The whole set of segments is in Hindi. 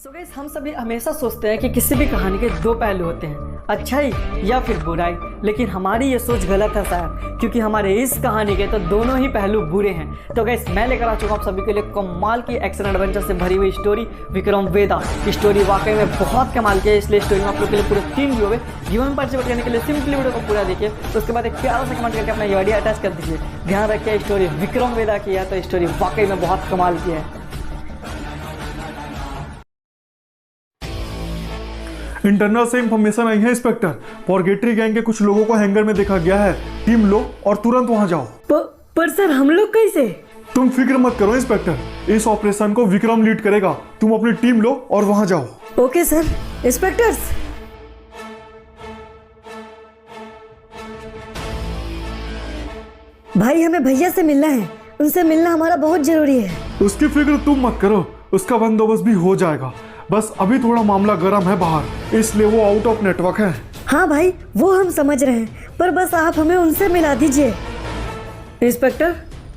सो गाइस, हम सभी हमेशा सोचते हैं कि किसी भी कहानी के दो पहलू होते हैं, अच्छाई या फिर बुराई। लेकिन हमारी ये सोच गलत है शायद, क्योंकि हमारे इस कहानी के तो दोनों ही पहलू बुरे हैं। तो गाइस, मैं लेकर आ चुका हूँ आप सभी के लिए कमाल की एक्शन एडवेंचर से भरी हुई स्टोरी विक्रम वेदा। स्टोरी वाकई में बहुत कमाल की है, इसलिए स्टोरी में आप लोग के लिए पूरे 3 वीडियो में जीवन पार्टिसिपेट करने के लिए सिंपली वीडियो को पूरा देखिए। तो उसके बाद एक प्यारा सा कमेंट करके अपना ये वीडियो अटैच कर दीजिए। ध्यान रखिए, स्टोरी विक्रम वेदा की है तो स्टोरी वाकई में बहुत कमाल की है। इंटरनल से इंफॉर्मेशन आई है इंस्पेक्टर, फॉरगेटरी गैंग के कुछ लोगों को हैंगर में देखा गया है। टीम लो और तुरंत वहां जाओ। पर सर, हम लोग कैसे? तुम फिक्र मत करो इंस्पेक्टर, इस ऑपरेशन को विक्रम लीड करेगा। तुम अपनी टीम लो और वहां जाओ। Okay sir. इंस्पेक्टर्स, भाई हमें भैया से मिलना है, उनसे मिलना हमारा बहुत जरूरी है। उसकी फिक्र तुम मत करो, उसका बंदोबस्त भी हो जाएगा। बस अभी थोड़ा मामला गर्म है बाहर, इसलिए वो आउट ऑफ नेटवर्क है। हाँ भाई, वो हम समझ रहे हैं, पर बस आप हमें उनसे मिला दीजिए। इंस्पेक्टर,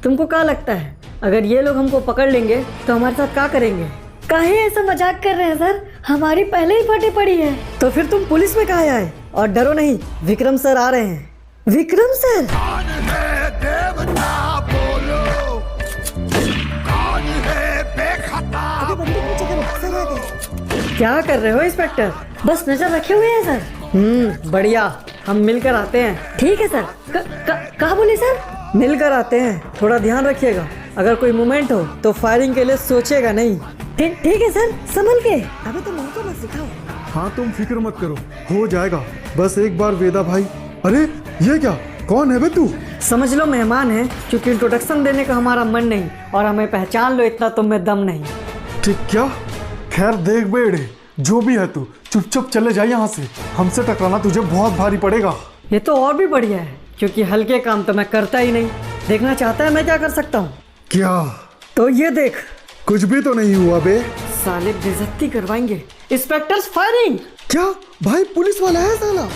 तुमको क्या लगता है अगर ये लोग हमको पकड़ लेंगे तो हमारे साथ क्या करेंगे? काहे ऐसा मजाक कर रहे हैं सर, हमारी पहले ही फटी पड़ी है। तो फिर तुम पुलिस में काहे आए? और डरो नहीं, विक्रम सर आ रहे हैं। विक्रम सर? क्या कर रहे हो इंस्पेक्टर? बस नजर रखे हुए हैं सर। बढ़िया, हम मिलकर आते हैं। ठीक है सर। कहाँ बोले सर? मिलकर आते हैं, थोड़ा ध्यान रखिएगा। अगर कोई मूवमेंट हो तो फायरिंग के लिए सोचेगा नहीं। ठीक है सर, संभल के। अबे तो मुझको मत सिखाओ। हाँ तुम फिक्र मत करो, हो जाएगा। बस एक बार वेदा भाई। अरे ये क्या, कौन है बे तू? समझ लो मेहमान है, क्योंकि इंट्रोडक्शन देने का हमारा मन नहीं और हमें पहचान लो इतना तुम में दम नहीं। ठीक क्या? खैर देख बेड़े, जो भी है तू चुपचाप चले जा यहाँ से। हमसे टकराना तुझे बहुत भारी पड़ेगा। ये तो और भी बढ़िया है, क्योंकि हल्के काम तो मैं करता ही नहीं। देखना चाहता है मैं क्या कर सकता हूँ? क्या? तो ये देख। कुछ भी तो नहीं हुआ बे। साले बेइज्जती करवाएंगे। Inspectors firing. क्या भाई, पुलिस वाला है साला?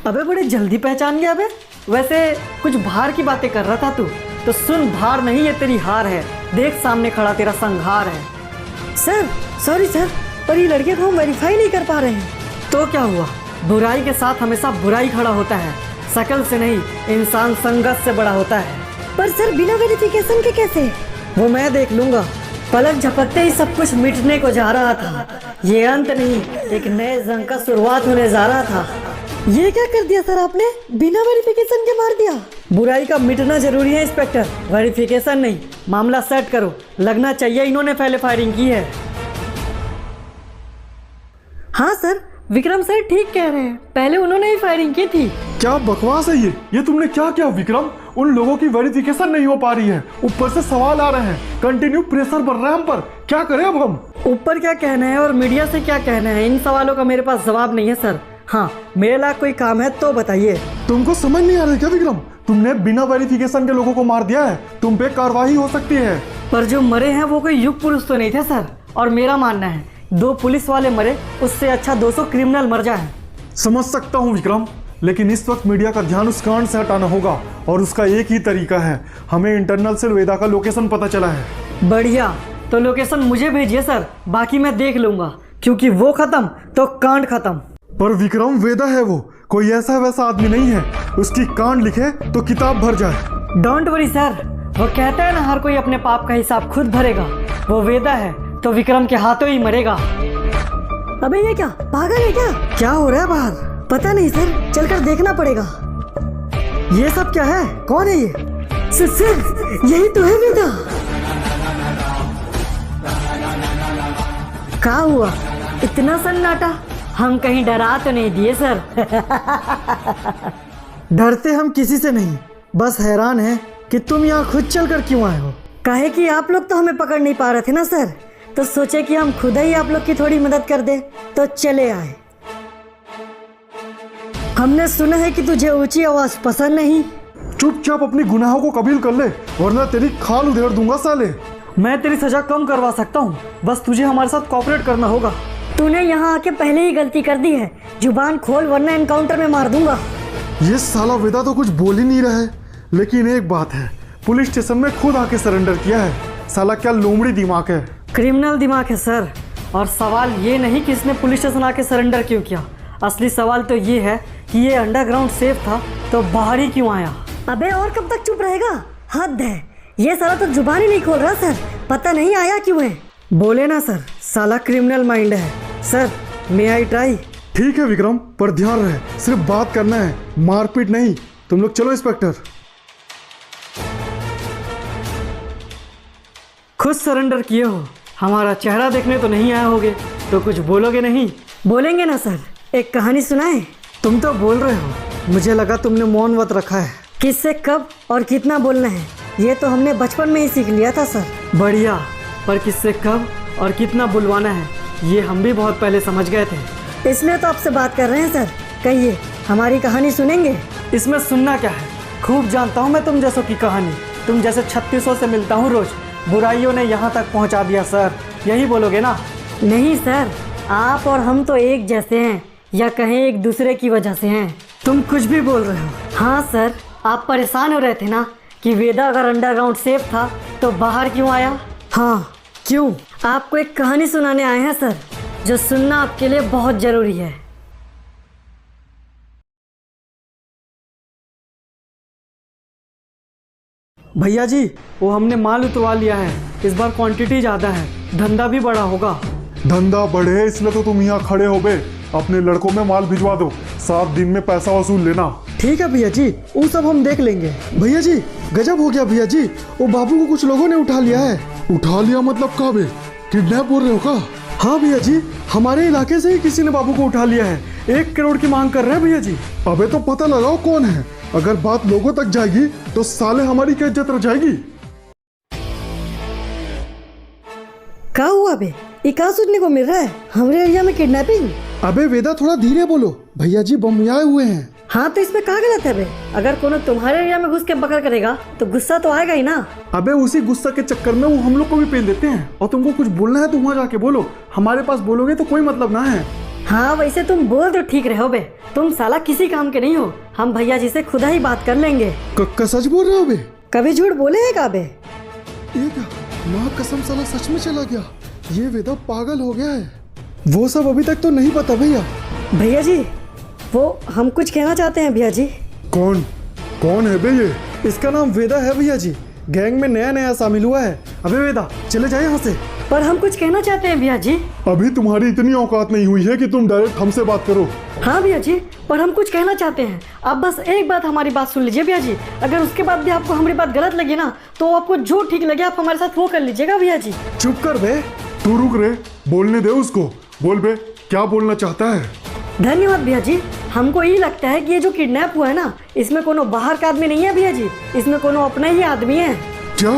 अबे बड़े जल्दी पहचान गया बे। वैसे कुछ भार की बातें कर रहा था तू, तो सुन, भार नहीं ये तेरी हार है। देख सामने खड़ा तेरा संघार है। सर सॉरी सर, पर ये लड़के को हम वेरीफाई नहीं कर पा रहे हैं। तो क्या हुआ? बुराई के साथ हमेशा बुराई खड़ा होता है, शकल से नहीं, इंसान संगत से बड़ा होता है। पर सर, बिना वेरिफिकेशन के कैसे? वो मैं देख लूंगा। पलक झपकते ही सब कुछ मिटने को जा रहा था। ये अंत नहीं, एक नए जंग का शुरुआत होने जा रहा था। ये क्या कर दिया सर आपने? बिना वेरिफिकेशन के मार दिया। बुराई का मिटना जरूरी है इंस्पेक्टर, वेरिफिकेशन नहीं। मामला सेट करो, लगना चाहिए इन्होंने पहले फायरिंग की है। हाँ सर, विक्रम सर ठीक कह रहे हैं, पहले उन्होंने ही फायरिंग की थी। क्या बकवास है ये तुमने क्या किया विक्रम? उन लोगों की वेरिफिकेशन नहीं हो पा रही है, ऊपर से सवाल आ रहे हैं, कंटिन्यू प्रेशर बढ़ रहा है हम पर। क्या करें अब हम? ऊपर क्या कहना है और मीडिया से क्या कहना है, इन सवालों का मेरे पास जवाब नहीं है सर। हाँ, मेरे लायक कोई काम है तो बताइए। तुमको समझ नहीं आ रहा क्या विक्रम? तुमने बिना वेरिफिकेशन के लोगों को मार दिया है, तुम पे कार्रवाई हो सकती है। पर जो मरे हैं वो कोई युग पुरुष तो नहीं थे सर, और मेरा मानना है 2 पुलिस वाले मरे उससे अच्छा 200 क्रिमिनल मर जाए। समझ सकता हूँ विक्रम, लेकिन इस वक्त मीडिया का ध्यान उस कांड से हटाना होगा, और उसका एक ही तरीका है। हमें इंटरनल से वेदा का लोकेशन पता चला है। बढ़िया, तो लोकेशन मुझे भेजिए सर, बाकी मैं देख लूंगा, क्योंकि वो खत्म तो कांड खत्म। पर विक्रम, वेदा है वो, कोई ऐसा वैसा आदमी नहीं है। उसकी कांड लिखे तो किताब भर जाए। डोंट वरी सर, वो कहता है ना, हर कोई अपने पाप का हिसाब खुद भरेगा। वो वेदा है तो विक्रम के हाथों ही मरेगा। अबे ये क्या, पागल है क्या हो रहा है बाहर? पता नहीं सर, चलकर देखना पड़ेगा। ये सब क्या है? कौन है ये? सर यही तो है वेदा। क्या हुआ, इतना सन्नाटा? हम कहीं डरा तो नहीं दिए सर? डरते हम किसी से नहीं, बस हैरान है कि तुम यहाँ खुद चलकर क्यों आए हो। काहे कि आप लोग तो हमें पकड़ नहीं पा रहे थे ना सर, तो सोचे कि हम खुद ही आप लोग की थोड़ी मदद कर दे, तो चले आए। हमने सुना है कि तुझे ऊंची आवाज पसंद नहीं। चुपचाप अपनी गुनाहों को कबूल कर ले, वरना तेरी खाल उधेड़ दूंगा साले। मैं तेरी सजा कम करवा सकता हूँ, बस तुझे हमारे साथ कोऑपरेट करना होगा। तूने यहाँ आके पहले ही गलती कर दी है, जुबान खोल वरना एनकाउंटर में मार दूंगा। ये साला वेदा तो कुछ बोल ही नहीं रहा है, लेकिन एक बात है, पुलिस स्टेशन में खुद आके सरेंडर किया है। साला क्या लोमड़ी दिमाग है। क्रिमिनल दिमाग है सर। और सवाल ये नहीं कि इसने पुलिस स्टेशन आके सरेंडर क्यों किया, असली सवाल तो ये है कि ये अंडरग्राउंड सेफ था तो बाहर ही क्यों आया। अबे और कब तक चुप रहेगा? हद है, ये साला तो जुबान ही नहीं खोल रहा सर। पता नहीं आया क्यों है। बोले ना सर, साला क्रिमिनल माइंड है। Sir may I try? ठीक है विक्रम, पर ध्यान रहे, सिर्फ बात करना है, मारपीट नहीं। तुम लोग चलो इंस्पेक्टर। खुद सरेंडर किए हो, हमारा चेहरा देखने तो नहीं आए होगे, तो कुछ बोलोगे नहीं? बोलेंगे ना सर, एक कहानी सुनाए। तुम तो बोल रहे हो, मुझे लगा तुमने मौन व्रत रखा है। किससे कब और कितना बोलना है ये तो हमने बचपन में ही सीख लिया था सर। बढ़िया, पर किससे कब और कितना बुलवाना है ये हम भी बहुत पहले समझ गए थे। इसलिए तो आपसे बात कर रहे हैं सर। कहिए, हमारी कहानी सुनेंगे? इसमें सुनना क्या है, खूब जानता हूँ मैं तुम जैसों की कहानी। तुम जैसे 3600 से मिलता हूँ रोज, बुराइयों ने यहाँ तक पहुँचा दिया सर, यही बोलोगे ना? नहीं सर, आप और हम तो एक जैसे हैं, या कहें एक दूसरे की वजह से हैं। तुम कुछ भी बोल रहे हो। हाँ सर, आप परेशान हो रहे थे ना कि वेदा अगर अंडरग्राउंड सेफ था तो बाहर क्यों आया। हाँ, क्यों? आपको एक कहानी सुनाने आए हैं सर, जो सुनना आपके लिए बहुत ज़रूरी है। भैया जी, वो हमने माल उतरवा लिया है, इस बार क्वांटिटी ज़्यादा है, धंधा भी बड़ा होगा। धंधा बढ़े इसलिए तो तुम यहाँ खड़े हो बे। अपने लड़कों में माल भिजवा दो, 7 दिन में पैसा वसूल लेना। ठीक है भैया जी, वो सब हम देख लेंगे। भैया जी गजब हो गया भैया जी, वो बाबू को कुछ लोगों ने उठा लिया है। उठा लिया मतलब कहाँ बे? किडनैप बोल रहे हो का? हाँ भैया जी, हमारे इलाके से ही किसी ने बाबू को उठा लिया है, 1 करोड़ की मांग कर रहे हैं भैया जी। अबे तो पता लगाओ कौन है, अगर बात लोगों तक जाएगी तो साले हमारी क्या इज्जत रह जाएगी। क्या हुआ बे? ये क्या सुनने को मिल रहा है? हमारे एरिया में किडनैपिंग? अबे वेदा थोड़ा धीरे बोलो, भैया जी बमियाए हुए हैं। हाँ तो इसमें क्या गलत है बे? अगर कोनो तुम्हारे एरिया में घुस के पकड़ करेगा तो गुस्सा तो आएगा ही ना। अबे उसी गुस्सा के चक्कर में वो हम लोग को भी पेल देते हैं, और तुमको कुछ बोलना है तो वहाँ जाके बोलो, हमारे पास बोलोगे तो कोई मतलब ना है। हाँ वैसे तुम बोल तो ठीक रहे हो बे, तुम साला किसी काम के नहीं हो। हम भैया जी से खुदा ही बात कर लेंगे। सच बोल रहे हो बे? कभी झूठ बोले है का बे? ये क्या, माँ कसम साला सच में चला गया। ये वेदा पागल हो गया है। वो सब अभी तक तो नहीं पता भैया। भैया जी वो हम कुछ कहना चाहते हैं भैया जी। कौन कौन है बे ये? इसका नाम वेदा है भैया जी, गैंग में नया नया शामिल हुआ है। अबे वेदा चले जाए यहाँ से। पर हम कुछ कहना चाहते हैं भैया जी। अभी तुम्हारी इतनी औकात नहीं हुई है कि तुम डायरेक्ट हमसे बात करो। हाँ भैया जी, पर हम कुछ कहना चाहते हैं। आप बस एक बात हमारी बात सुन लीजिए भैया जी। अगर उसके बाद भी आपको हमारी बात गलत लगी ना, तो आपको जो ठीक लगे आप हमारे साथ वो कर लीजिएगा भैया जी। चुप कर बे, तू रुक रे, बोलने दे उसको। बोल बे, क्या बोलना चाहता है? धन्यवाद भैया जी। हमको ये लगता है कि ये जो किडनैप हुआ है ना, इसमें कोनो बाहर का आदमी नहीं है भैया जी, इसमें कोनो अपना ही आदमी है। क्या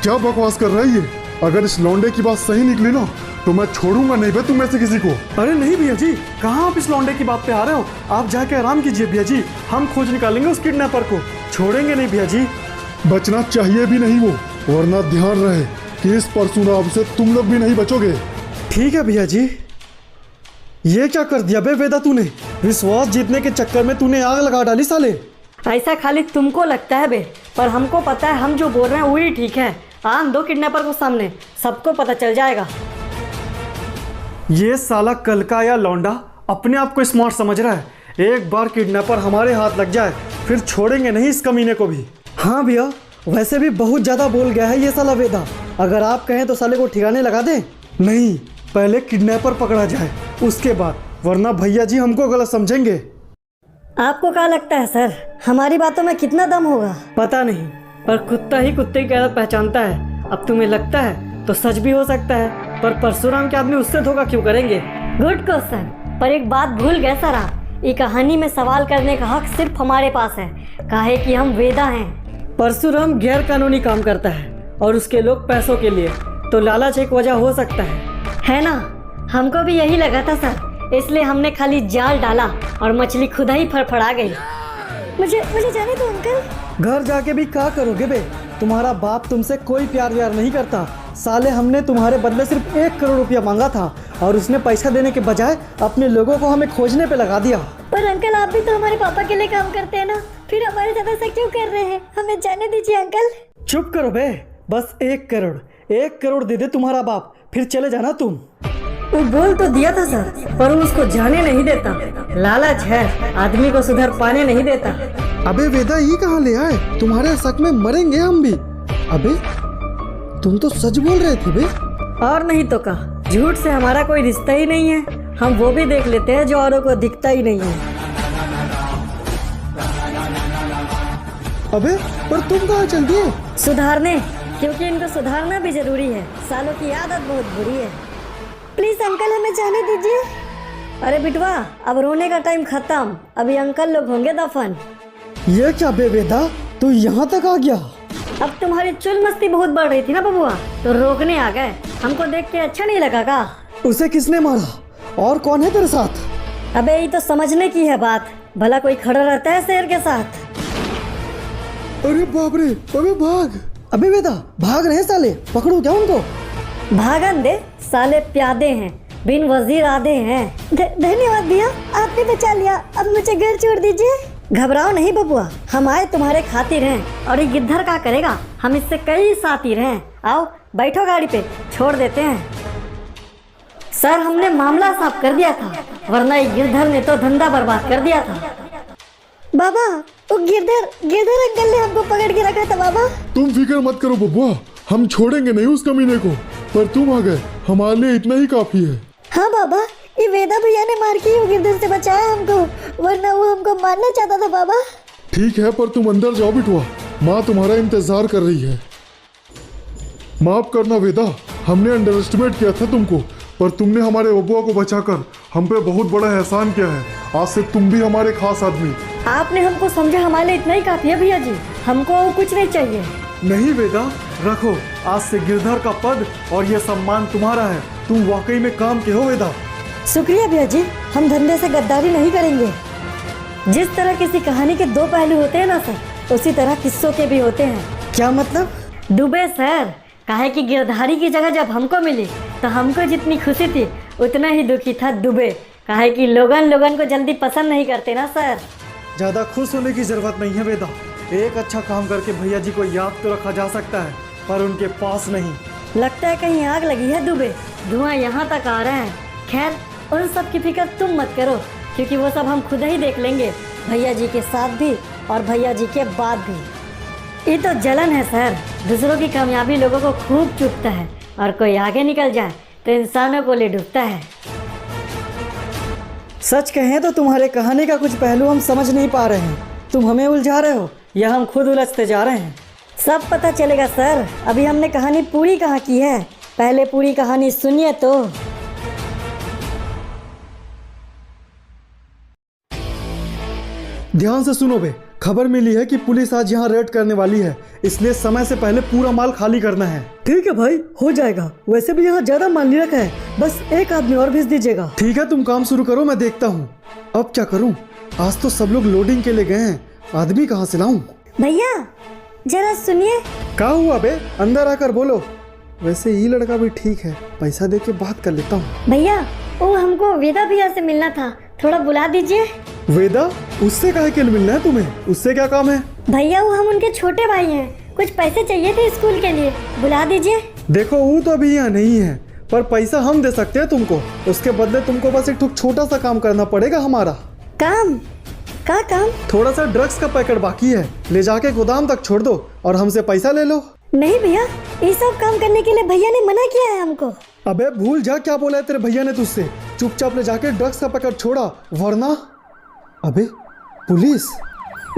क्या बकवास कर रहा है ये? अगर इस लौंडे की बात सही निकली ना तो मैं छोड़ूंगा नहीं बे तुम में से किसी को। अरे नहीं भैया जी, कहाँ आप इस लौंडे की बात पे आ रहे हो? आप जाके आराम कीजिए भैया जी, हम खोज निकालेंगे उस किडनैपर को, छोड़ेंगे नहीं भैया जी। बचना चाहिए भी नहीं वो, वरना ध्यान रहे कि इस परशुराम से तुम लोग भी नहीं बचोगे। ठीक है भैया जी। ये क्या कर दिया बे वेदा तूने? विश्वास जीतने के चक्कर में तूने आग लगा डाली साले। ऐसा खाली तुमको लगता है बे, पर हमको पता है हम जो बोल रहे हैं वही ठीक है। आन दो किडनैपर को सामने, सबको पता चल जाएगा। ये साला कल का या लौंडा अपने आप को स्मार्ट समझ रहा है। एक बार किडनैपर हमारे हाथ लग जाए फिर छोड़ेंगे नहीं इस कमीने को भी। हाँ भैया, वैसे भी बहुत ज़्यादा बोल गया है ये साला वेदा। अगर आप कहें तो साले को ठिकाने लगा दें। नहीं, पहले किडनैपर पकड़ा जाए उसके बाद, वरना भैया जी हमको गलत समझेंगे। आपको क्या लगता है सर, हमारी बातों में कितना दम होगा? पता नहीं, पर कुत्ता ही कुत्ते की आदत पहचानता है। अब तुम्हें लगता है तो सच भी हो सकता है, पर परशुराम के आदमी उससे धोखा क्यों करेंगे? गुड क्वेश्चन, पर एक बात भूल गए सर आप। ये कहानी में सवाल करने का हक सिर्फ हमारे पास है, काहे कि हम वेदा हैं। परशुराम गैर कानूनी काम करता है और उसके लोग पैसों के लिए, तो लालच एक वजह हो सकता है ना? हमको भी यही लगा था सर, इसलिए हमने खाली जाल डाला और मछली खुद ही फड़फड़ा गई। मुझे जाने दो अंकल। घर जाके भी क्या करोगे बे? तुम्हारा बाप तुमसे कोई प्यार व्यार नहीं करता। साले हमने तुम्हारे बदले सिर्फ 1 करोड़ रुपया मांगा था और उसने पैसा देने के बजाय अपने लोगों को हमें खोजने पे लगा दिया। पर अंकल आप भी तो हमारे पापा के लिए काम करते हैं ना, फिर हमारे साथ ऐसा क्यों कर रहे हैं? हमें जाने दीजिए अंकल। चुप करो बे, बस 1 करोड़। 1 करोड़ दे दे तुम्हारा बाप, फिर चले जाना तुम। वो बोल तो दिया था सर, पर वो उसको जाने नहीं देता। लालच है, आदमी को सुधर पाने नहीं देता। अबे वेदा ये कहाँ ले आए? तुम्हारे शक में मरेंगे हम भी। अबे तुम तो सच बोल रहे थे बे। और नहीं तो का, झूठ से हमारा कोई रिश्ता ही नहीं है। हम वो भी देख लेते हैं जो औरों को दिखता ही नहीं है। अबे पर तुम कहाँ चल दिए? सुधारने, क्योंकि इनको सुधारना भी जरूरी है। सालों की आदत बहुत बुरी है। प्लीज अंकल हमें जाने दीजिए। अरे बिटवा, अब रोने का टाइम खत्म। अभी अंकल लोग होंगे दफन। ये क्या बे वेदा, तू यहाँ तक आ गया? अब तुम्हारी चुल मस्ती बहुत बढ़ रही थी ना बबुआ, तो रोकने आ गए। हमको देख के अच्छा नहीं लगा का? उसे किसने मारा और कौन है तेरे साथ? अबे ये तो समझने की है बात। भला कोई खड़ा रहता है शेर के साथ? अरे बाप रे, अबे भाग। अबे वेदा, भाग रहे हैं साले, पकड़ो क्या उनको? भागन दे, साले प्यादे हैं, बिन वजीर आधे हैं। धन्यवाद भैया, आपने बचा लिया। अब मुझे घर छोड़ दीजिए। घबराओ नहीं बबुआ, हम आए तुम्हारे खातिर हैं। और ये गिद्धर क्या करेगा, हम इससे कई साथी हैं। आओ बैठो गाड़ी पे, छोड़ देते हैं। सर हमने मामला साफ कर दिया था, वरना ये गिरधर ने तो धंधा बर्बाद कर दिया था। बाबा, वो गिरधर अंकल ने हमको पकड़ के रखा था बाबा। तुम फिक्र मत करो बबुआ, हम छोड़ेंगे नहीं उस कमीने को। पर तुम आ गए, हमारे लिए इतना ही काफी है। हाँ बाबा, ये वेदा भैया ने मार के वो गिरधर से बचाया हमको, वरना वो हमको मारना चाहता था बाबा। ठीक है, पर तुम अंदर जाओ बिटुआ, माँ तुम्हारा इंतजार कर रही है। माफ करना वेदा, हमने अंडर एस्टिमेट किया था तुमको, पर तुमने हमारे बबुआ को बचाकर हम पे बहुत बड़ा एहसान किया है। आज से तुम भी हमारे खास आदमी। आपने हमको समझा, हमारे लिए इतना ही काफी है भैया जी। हमको कुछ नहीं चाहिए। नहीं वेदा, रखो, आज से गिरधर का पद और ये सम्मान तुम्हारा है। तुम वाकई में काम के हो वेदा। शुक्रिया भैया जी, हम धंधे से गद्दारी नहीं करेंगे। जिस तरह किसी कहानी के दो पहलू होते हैं ना सर, उसी तरह किस्सों के भी होते हैं। क्या मतलब? डूबे सर, काहे कि गिरधारी की जगह जब हमको मिली तो हमको जितनी खुशी थी उतना ही दुखी था डूबे। काहे कि लोगन को जल्दी पसंद नहीं करते ना सर। ज्यादा खुश होने की जरूरत नहीं है वेदा। एक अच्छा काम करके भैया जी को याद तो रखा जा सकता है, पर उनके पास नहीं। लगता है कहीं आग लगी है डूबे, धुआं यहाँ तक आ रहा है। खैर उन सब की फिक्र तुम मत करो, क्योंकि वो सब हम खुद ही देख लेंगे, भैया जी के साथ भी और भैया जी के बाद भी। ये तो जलन है सर, दूसरों की कामयाबी लोगों को खूब चुभता है, और कोई आगे निकल जाए तो इंसानों को ले डूबता है। सच कहें तो तुम्हारे कहानी का कुछ पहलू हम समझ नहीं पा रहे हैं। तुम हमें उलझा रहे हो या हम खुद उलझते जा रहे हैं? सब पता चलेगा सर, अभी हमने कहानी पूरी कहाँ की है, पहले पूरी कहानी सुनिए तो। ध्यान से सुनो बे, खबर मिली है कि पुलिस आज यहाँ रेड करने वाली है, इसलिए समय से पहले पूरा माल खाली करना है। ठीक है भाई, हो जाएगा। वैसे भी यहाँ ज्यादा माल नहीं रखा है, बस एक आदमी और भेज दीजिएगा। ठीक है, तुम काम शुरू करो, मैं देखता हूँ। अब क्या करूँ, आज तो सब लोग लोडिंग के लिए गए हैं, आदमी कहाँ से लाऊं? भैया जरा सुनिए। क्या हुआ बे, अंदर आकर बोलो। वैसे ये लड़का भी ठीक है, पैसा दे के बात कर लेता हूँ। भैया वो हमको वेदा भैया से मिलना था, थोड़ा बुला दीजिए। वेदा, उससे काहे के लिए मिलना है तुम्हें? उससे क्या काम है? भैया वो हम उनके छोटे भाई हैं, कुछ पैसे चाहिए थे स्कूल के लिए, बुला दीजिए। देखो वो तो अभी यहाँ नहीं है, पर पैसा हम दे सकते हैं तुमको। उसके बदले तुमको बस एक छोटा सा काम करना पड़ेगा हमारा। काम? का काम? थोड़ा सा ड्रग्स का पैकेट बाकी है, ले जाके गोदाम तक छोड़ दो और हमसे पैसा ले लो। नहीं भैया, ये सब काम करने के लिए भैया ने मना किया है हमको। अबे भूल जा क्या बोला है तेरे भैया ने तुझसे। चुपचाप ले जाके ड्रग्स का पैकेट छोड़ा, वरना। अबे पुलिस?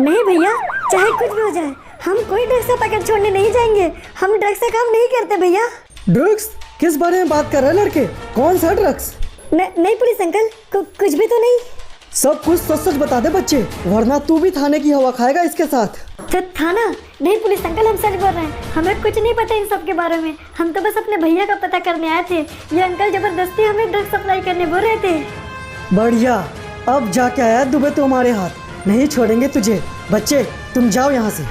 नहीं भैया, चाहे कुछ भी हो जाए, हम कोई ड्रग्स का पैकेट छोड़ने नहीं जाएंगे। हम ड्रग्स का काम नहीं करते भैया। ड्रग्स? किस बारे में बात कर रहे हैं लड़के? कौन सा ड्रग्स? नहीं पुलिस अंकल, कुछ भी तो नहीं। सब कुछ सच सच बता दे बच्चे, वरना तू भी थाने की हवा खाएगा इसके साथ। थाना? नहीं पुलिस अंकल, हम सच बोल रहे हैं, हमें कुछ नहीं पता इन सब के बारे में। हम तो बस अपने भैया का पता करने आए थे। ये अंकल जबरदस्ती हमें ड्रग्स सप्लाई करने बोल रहे थे। बढ़िया, अब जाके आया दुबे तुम्हारे हाथ, नहीं छोड़ेंगे तुझे। बच्चे तुम जाओ यहाँ से।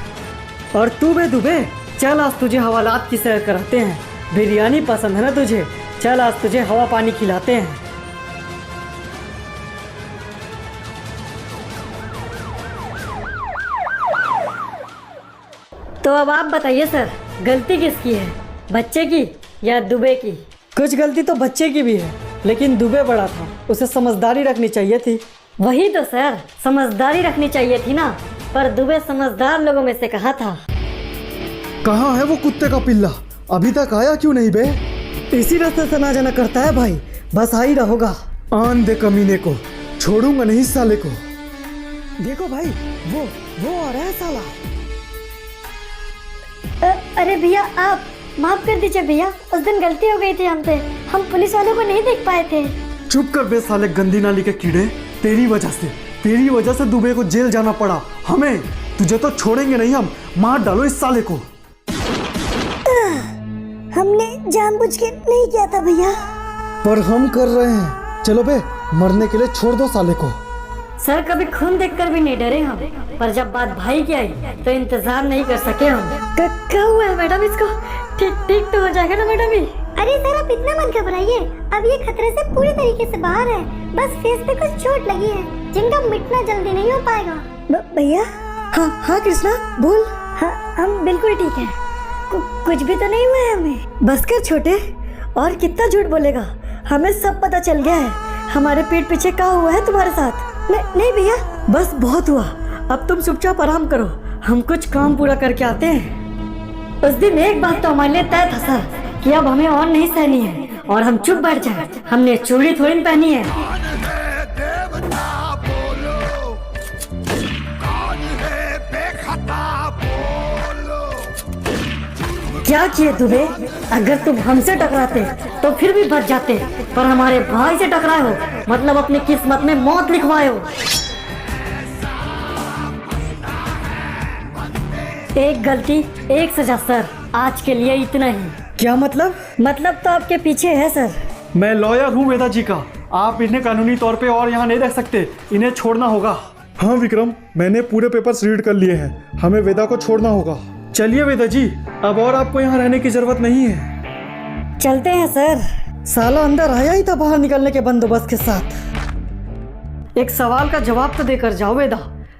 और तू बे दुबे, चल आज तुझे हवालात की सैर कराते हैं। बिरयानी पसंद है ना तुझे? चल आज तुझे हवा पानी खिलाते हैं। तो अब आप बताइए सर, गलती किसकी है, बच्चे की या दुबे की? कुछ गलती तो बच्चे की भी है, लेकिन दुबे बड़ा था, उसे समझदारी रखनी चाहिए थी। वही तो सर, समझदारी रखनी चाहिए थी ना, पर दुबे समझदार लोगों में से कहा था। कहाँ है वो कुत्ते का पिल्ला? अभी तक आया क्यों नहीं बे? इसी रास्ते से ना जाना करता है भाई, बस आ ही रहोगा। आन दे कमीने को, छोड़ूंगा नहीं साले को। देखो भाई, वो आ रहा है साला। अरे भैया आप माफ कर दीजिए भैया, उस दिन गलती हो गई थी हमसे, हम पुलिस वालों को नहीं देख पाए थे। चुप कर बे साले गंदी नाली के कीड़े। तेरी वजह से दुबे को जेल जाना पड़ा हमें। तुझे तो छोड़ेंगे नहीं हम, मार डालो इस साले को। हमने जानबूझ के नहीं किया था भैया। पर हम कर रहे हैं। चलो बे, मरने के लिए छोड़ दो साले को। सर कभी खून देखकर भी नहीं डरे हम, पर जब बात भाई की आई तो इंतजार नहीं कर सके हम। क्या हुआ है मैडम इसको? ठीक तो हो जाएगा ना मैडम? अरे सर आप इतना मत घबराइए, अब ये खतरे से पूरी तरीके से बाहर है, बस फेस पे कुछ चोट लगी है जिनका मिटना जल्दी नहीं हो पाएगा। भैया? हाँ कृष्णा बोल। हाँ हम बिल्कुल ठीक है, कुछ भी तो नहीं हुआ है हमें। बस कर छोटे, और कितना झूठ बोलेगा, हमें सब पता चल गया है हमारे पीठ पीछे क्या हुआ है तुम्हारे साथ। नहीं भैया, बस बहुत हुआ, अब तुम चुपचाप आराम करो, हम कुछ काम पूरा करके आते हैं। उस दिन एक बात तो हमारे लिए तय था सर, कि अब हमें और नहीं सहनी है और हम चुप बैठ जाए। हमने चूड़ी थोड़ी पहनी है। क्या किए दुबे? अगर तुम हमसे टकराते तो फिर भी बच जाते, पर हमारे भाई से टकराए हो, मतलब अपनी किस्मत में मौत लिखवाए हो। एक गलती एक सजा सर, आज के लिए इतना ही। क्या मतलब? मतलब तो आपके पीछे है सर। मैं लॉयर हूँ वेदा जी का, आप इन्हें कानूनी तौर पे और यहाँ नहीं रख सकते, इन्हें छोड़ना होगा। हाँ विक्रम, मैंने पूरे पेपर्स रीड कर लिए हैं, हमें वेदा को छोड़ना होगा। चलिए वेदा जी, अब और आपको यहाँ रहने की जरूरत नहीं है। चलते हैं सर। साला अंदर आया ही था बाहर निकलने के बंदोबस्त के साथ। एक सवाल का जवाब तो देकर जाओ वेदा,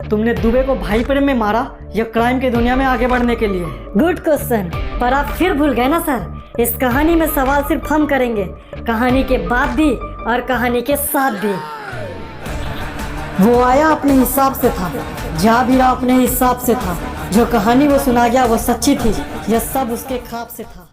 तुमने दुबे को भाई प्रेम में मारा या क्राइम की दुनिया में आगे बढ़ने के लिए? गुड क्वेश्चन, पर आप फिर भूल गए ना सर, इस कहानी में सवाल सिर्फ हम करेंगे, कहानी के बाद भी और कहानी के साथ भी। वो आया अपने हिसाब से था, जा भी रहा अपने हिसाब से था, जो कहानी वो सुना गया वो सच्ची थी, यह सब उसके ख्वाब से था।